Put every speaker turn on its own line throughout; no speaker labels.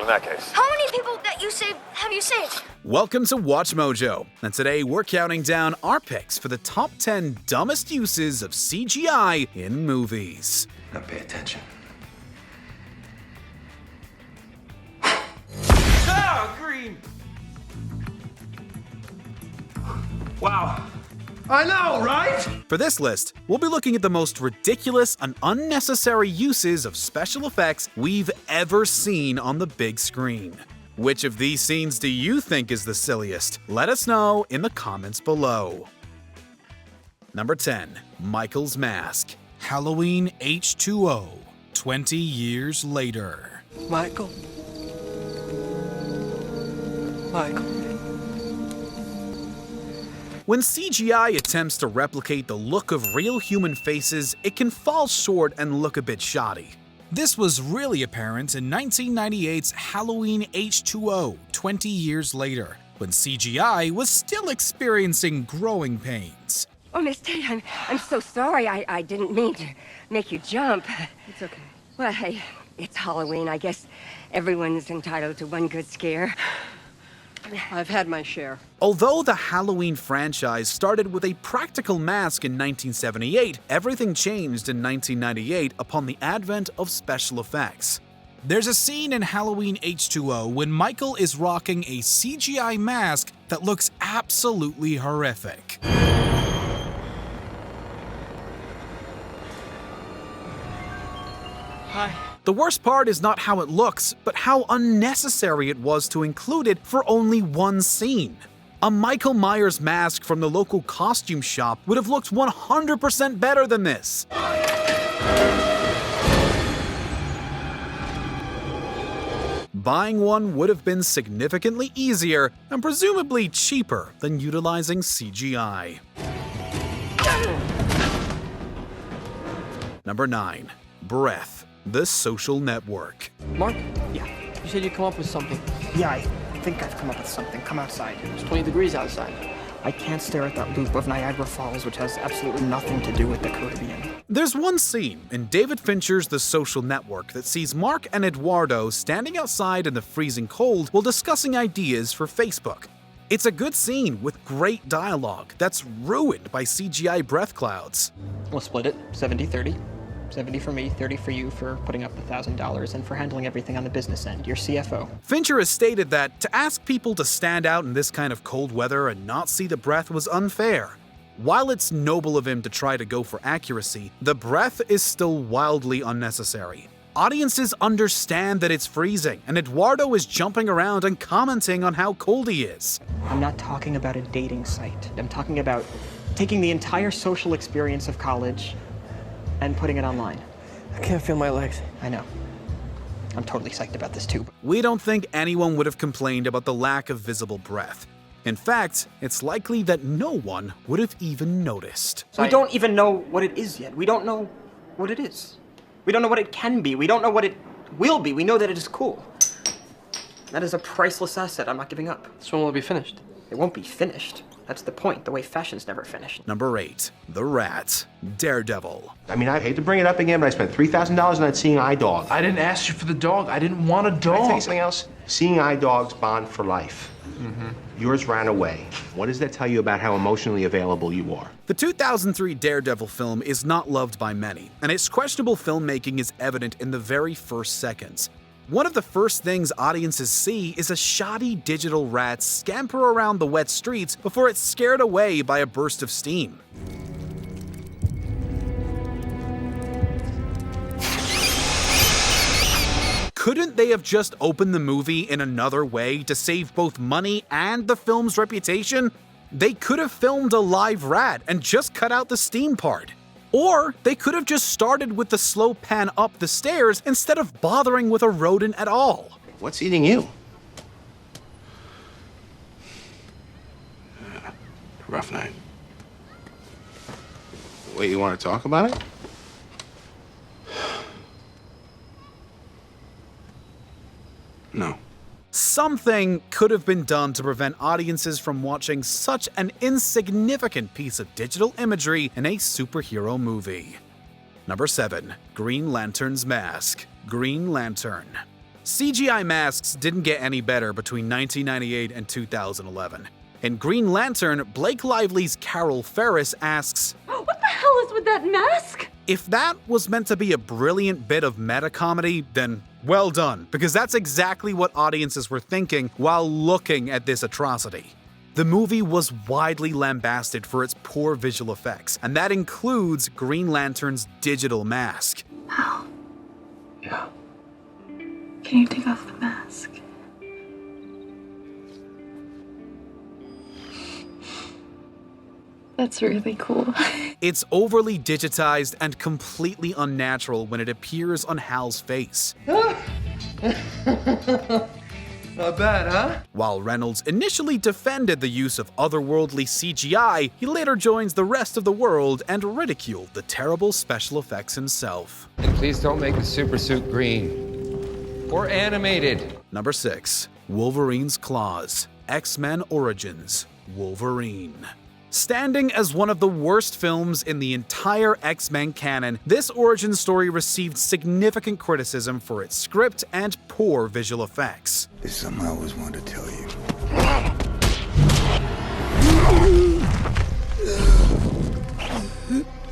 that case.
How many people that you saved have you saved?
Welcome to Watch Mojo, and today we're counting down our picks for the top 10 dumbest uses of CGI in movies.
Now pay attention.
Ah, green! Wow. I know, right?
For this list, we'll be looking at the most ridiculous and unnecessary uses of special effects we've ever seen on the big screen. Which of these scenes do you think is the silliest? Let us know in the comments below. Number 10. Michael's Mask. Halloween H2O. 20 years later.
Michael.
When CGI attempts to replicate the look of real human faces, it can fall short and look a bit shoddy. This was really apparent in 1998's Halloween H2O, 20 years later, when CGI was still experiencing growing pains.
Oh, Miss Tate, I'm so sorry. I didn't mean to make you jump.
It's okay.
Well, hey, it's Halloween. I guess everyone's entitled to one good scare.
I've had my share.
Although the Halloween franchise started with a practical mask in 1978, everything changed in 1998 upon the advent of special effects. There's a scene in Halloween H2O when Michael is rocking a CGI mask that looks absolutely horrific.
Hi.
The worst part is not how it looks, but how unnecessary it was to include it for only one scene. A Michael Myers mask from the local costume shop would have looked 100% better than this. Buying one would have been significantly easier and presumably cheaper than utilizing CGI. Number 9. Breath. The Social Network.
Mark? Yeah. You said you'd come up with something.
Yeah, I think I've come up with something. Come outside.
It's 20 degrees outside.
I can't stare at that loop of Niagara Falls, which has absolutely nothing to do with the Caribbean.
There's one scene in David Fincher's The Social Network that sees Mark and Eduardo standing outside in the freezing cold while discussing ideas for Facebook. It's a good scene with great dialogue that's ruined by CGI breath clouds.
We'll split it 70-30. 70 for me, 30 for you for putting up $1,000 and for handling everything on the business end, your CFO.
Fincher has stated that to ask people to stand out in this kind of cold weather and not see the breath was unfair. While it's noble of him to try to go for accuracy, the breath is still wildly unnecessary. Audiences understand that it's freezing, and Eduardo is jumping around and commenting on how cold he is.
I'm not talking about a dating site. I'm talking about taking the entire social experience of college and putting it online.
I can't feel my legs.
I know. I'm totally psyched about this too.
We don't think anyone would have complained about the lack of visible breath. In fact, it's likely that no one would have even noticed.
We don't even know what it is yet. We don't know what it is. We don't know what it can be. We don't know what it will be. We know that it is cool. That is a priceless asset I'm not giving up.
So when will it be finished?
It won't be finished. That's the point, the way fashion's never finished.
Number 8. The Rat. Daredevil.
I mean, I hate to bring it up again, but I spent $3,000 on that seeing eye dog.
I didn't ask you for the dog. I didn't want a
Can I
dog.
tell you something else? Seeing eye dogs bond for life. Yours ran away. What does that tell you about how emotionally available you are?
The 2003 Daredevil film is not loved by many, and its questionable filmmaking is evident in the very first seconds. One of the first things audiences see is a shoddy digital rat scamper around the wet streets before it's scared away by a burst of steam. Couldn't they have just opened the movie in another way to save both money and the film's reputation? They could have filmed a live rat and just cut out the steam part. Or they could have just started with the slow pan up the stairs instead of bothering with a rodent at all.
What's eating you?
Rough night.
Wait, you want to talk about it?
No.
Something could have been done to prevent audiences from watching such an insignificant piece of digital imagery in a superhero movie. Number 7. Green Lantern's Mask. Green Lantern. CGI masks didn't get any better between 1998 and 2011. In Green Lantern, Blake Lively's Carol Ferris asks,
What the hell is with that mask?
if that was meant to be a brilliant bit of meta-comedy, then well done, because that's exactly what audiences were thinking while looking at this atrocity. The movie was widely lambasted for its poor visual effects, and that includes Green Lantern's digital mask.
Hal,
Yeah.
can you take off the mask? That's really cool.
It's overly digitized and completely unnatural when it appears on Hal's face.
Not bad, huh?
While Reynolds initially defended the use of otherworldly CGI, he later joins the rest of the world and ridiculed the terrible special effects himself.
And please don't make the super suit green. Or animated.
Number 6. Wolverine's Claws. X-Men Origins. Wolverine. Standing as one of the worst films in the entire X-Men canon, this origin story received significant criticism for its script and poor visual effects.
There's something I always wanted to tell you.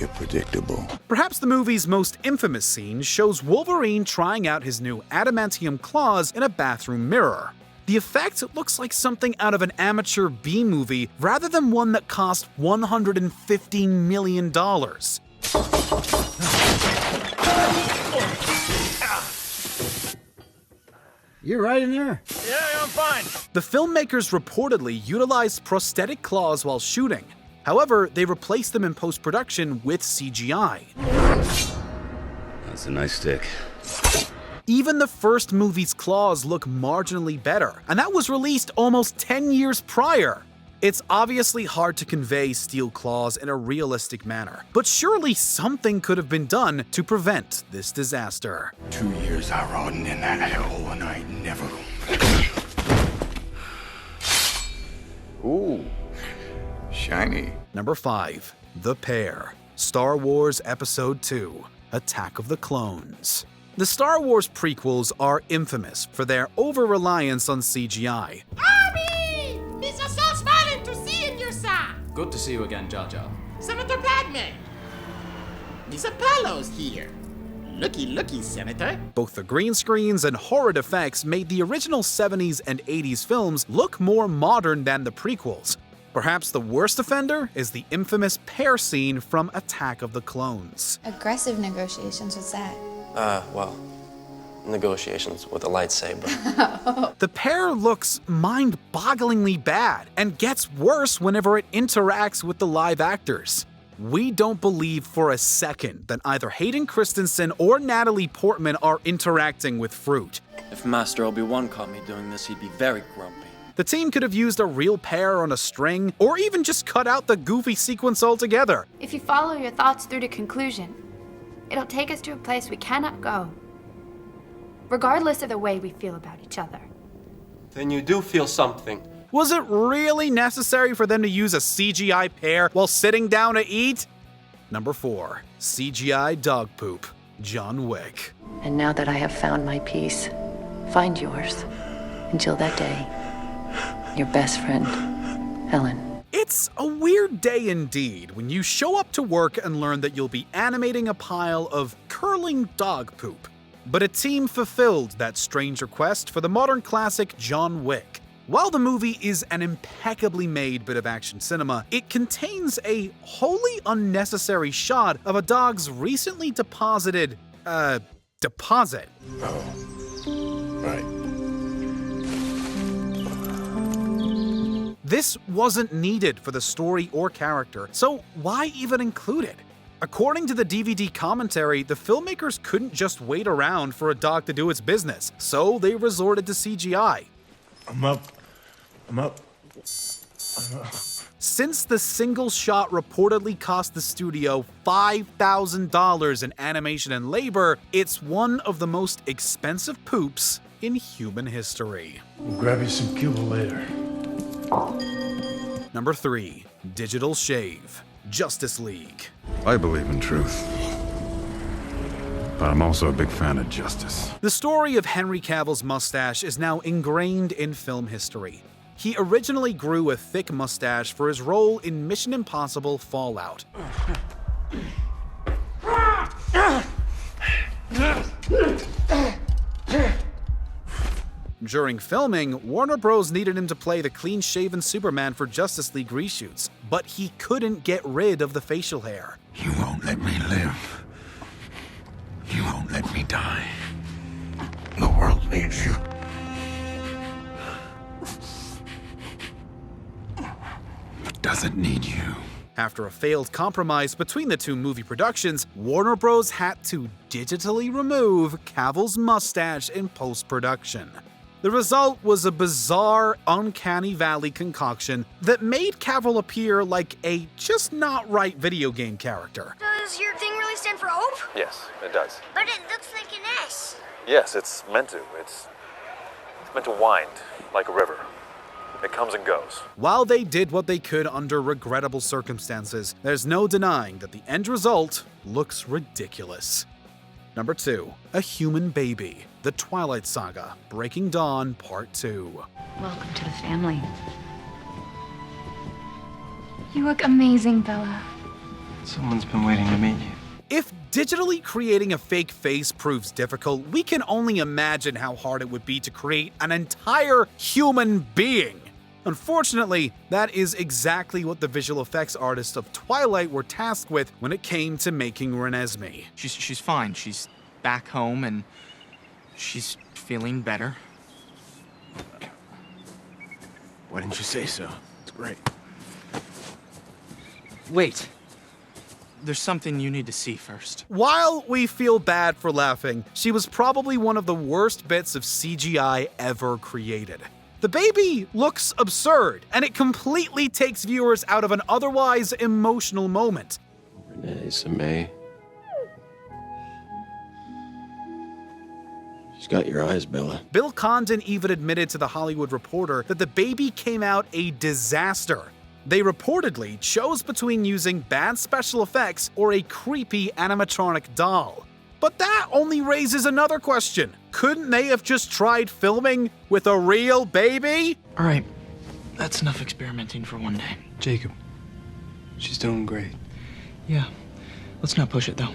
You're predictable.
Perhaps the movie's most infamous scene shows Wolverine trying out his new adamantium claws in a bathroom mirror. The effect looks like something out of an amateur B-movie rather than one that cost $115 million.
You're right in there.
Yeah, I'm fine.
The filmmakers reportedly utilized prosthetic claws while shooting. However, they replaced them in post-production with CGI.
That's a nice stick.
Even the first movie's claws look marginally better, and that was released almost 10 years prior. It's obviously hard to convey steel claws in a realistic manner, but surely something could have been done to prevent this disaster.
2 years I rotting in that hole and I never... Ooh, shiny.
Number 5. The Pair. Star Wars Episode II. Attack of the Clones. The Star Wars prequels are infamous for their over-reliance on CGI.
Abby! This is so smiling to see you, sir.
Good to see you again, Jar Jar.
Senator Padme. Miss Apollo's here. Looky, Senator.
Both the green screens and horrid effects made the original 70s and 80s films look more modern than the prequels. Perhaps the worst offender is the infamous pair scene from Attack of the Clones.
Aggressive negotiations, what's that?
Well, negotiations with a lightsaber.
The pair looks mind-bogglingly bad and gets worse whenever it interacts with the live actors. We don't believe for a second that either Hayden Christensen or Natalie Portman are interacting with fruit.
If Master Obi-Wan caught me doing this, he'd be very grumpy.
The team could have used a real pair on a string, or even just cut out the goofy sequence altogether.
If you follow your thoughts through to conclusion, it'll take us to a place we cannot go, regardless of the way we feel about each other.
Then you do feel something.
Was it really necessary for them to use a CGI pair while sitting down to eat? Number 4. CGI dog poop. John Wick.
And now that I have found my peace, find yours. Until that day, your best friend, Helen.
It's a weird day indeed when you show up to work and learn that you'll be animating a pile of curling dog poop. But a team fulfilled that strange request for the modern classic John Wick. While the movie is an impeccably made bit of action cinema, it contains a wholly unnecessary shot of a dog's recently deposited, deposit.
Oh, right.
This wasn't needed for the story or character, so why even include it? According to the DVD commentary, the filmmakers couldn't just wait around for a dog to do its business, so they resorted to CGI.
I'm up.
Since the single shot reportedly cost the studio $5,000 in animation and labor, it's one of the most expensive poops in human history.
We'll grab you some kibble later.
Number 3. Digital Shave. Justice League.
I believe in truth. But I'm also a big fan of justice.
The story of Henry Cavill's mustache is now ingrained in film history. He originally grew a thick mustache for his role in Mission Impossible Fallout. During filming, Warner Bros. Needed him to play the clean-shaven Superman for Justice League reshoots, but he couldn't get rid of the facial hair.
You won't let me live. You won't let me die. The world needs you. It doesn't need you.
After a failed compromise between the two movie productions, Warner Bros. Had to digitally remove Cavill's mustache in post-production. The result was a bizarre, uncanny valley concoction that made Cavill appear like a just not right video game character.
Does your thing really stand for hope?
Yes, it does.
But it looks like an S.
Yes, it's meant to. It's meant to wind like a river. It comes and goes.
While they did what they could under regrettable circumstances, there's no denying that the end result looks ridiculous. Number 2. A Human Baby. The Twilight Saga, Breaking Dawn Part 2.
Welcome to the family. You look amazing, Bella.
Someone's been waiting to meet you.
If digitally creating a fake face proves difficult, we can only imagine how hard it would be to create an entire human being. Unfortunately, that is exactly what the visual effects artists of Twilight were tasked with when it came to making Renesmee.
She's fine. She's back home and she's feeling better.
Why didn't you say so? It's great.
Wait. There's something you need to see first.
While we feel bad for laughing, she was probably one of the worst bits of CGI ever created. The baby looks absurd, and it completely takes viewers out of an otherwise emotional moment.
Renesmee. She's got your eyes, Bella.
Bill Condon even admitted to The Hollywood Reporter that the baby came out a disaster. They reportedly chose between using bad special effects or a creepy animatronic doll. But that only raises another question. Couldn't they have just tried filming with a real baby?
All right, that's enough experimenting for one day.
Jacob, she's doing great.
Yeah, let's not push it though.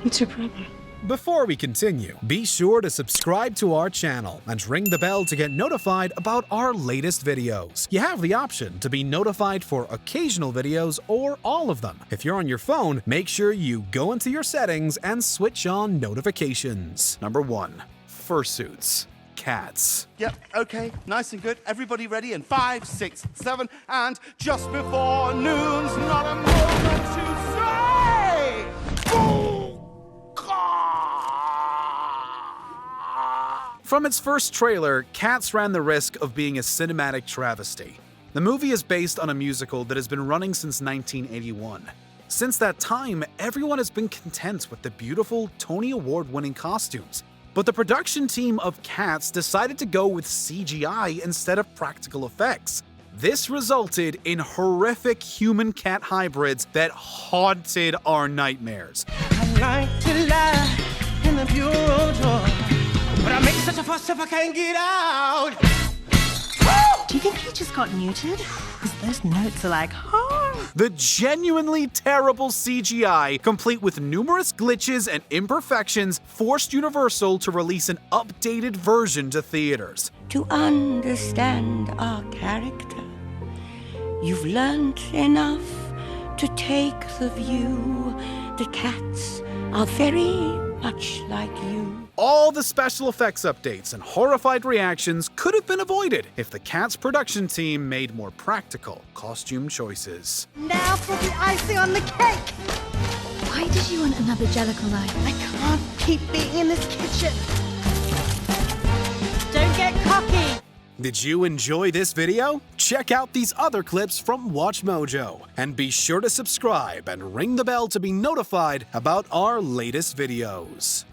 What's your problem?
Before we continue, be sure to subscribe to our channel and ring the bell to get notified about our latest videos. You have the option to be notified for occasional videos or all of them. If you're on your phone, make sure you go into your settings and switch on notifications. Number 1. Fursuits. Cats.
Yep, okay, nice and good. Everybody ready? And 5, 6, 7, and just before noon's not a moment to say.
From its first trailer, Cats ran the risk of being a cinematic travesty. The movie is based on a musical that has been running since 1981. Since that time, everyone has been content with the beautiful Tony Award-winning costumes. But the production team of Cats decided to go with CGI instead of practical effects. This resulted in horrific human-cat hybrids that haunted our nightmares.
I like to lie in the bureau drawer, but I make such a fuss if I can't get out.
Do you think he just got neutered? Because those notes are like, oh.
The genuinely terrible CGI, complete with numerous glitches and imperfections, forced Universal to release an updated version to theaters.
To understand our character, you've learned enough to take the view that cats are very much like you.
All the special effects updates and horrified reactions could have been avoided if the Cats production team made more practical costume choices.
Now for the icing on the cake.
Why did you want another Jellicle line?
I can't keep being in this kitchen. Don't get cocky.
Did you enjoy this video? Check out these other clips from WatchMojo, and be sure to subscribe and ring the bell to be notified about our latest videos.